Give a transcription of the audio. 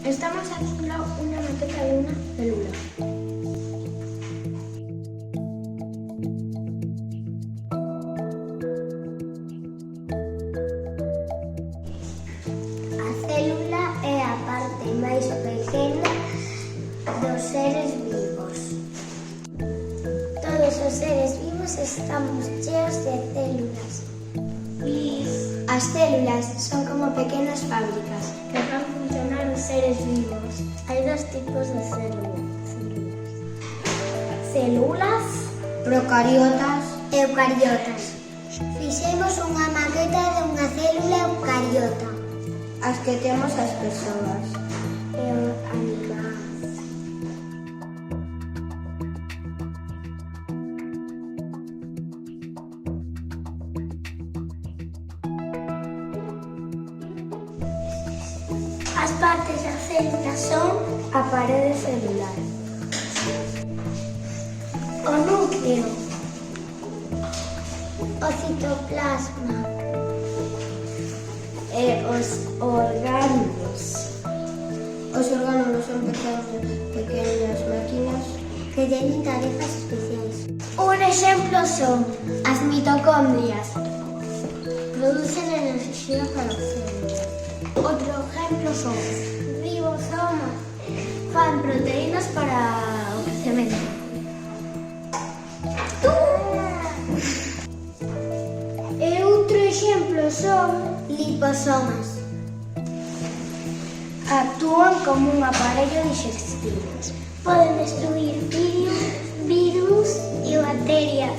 Estamos haciendo una maqueta de una célula. A célula é a parte máis pequena dos seres vivos. Todos os seres vivos estamos cheos de células. As células son como pequenas fábricas que fan funcionar os seres vivos. Hai dos tipos de células. Células, procariotas e eucariotas. Fixemos unha maqueta de unha célula eucariota. As que temos as persoas e os animais. As partes da célula son a parede celular, o núcleo, o citoplasma e os orgánulos. Os orgánulos son pequenas máquinas que teñen tarefas especiais. Un exemplo son as mitocondrias. Producen enerxía para a célula. Outro exemplo son ribosomas. Fan proteínas para o crecemento. E outro exemplo son liposomas. Actúan como un aparello digestivo. Poden destruir virus e bacterias.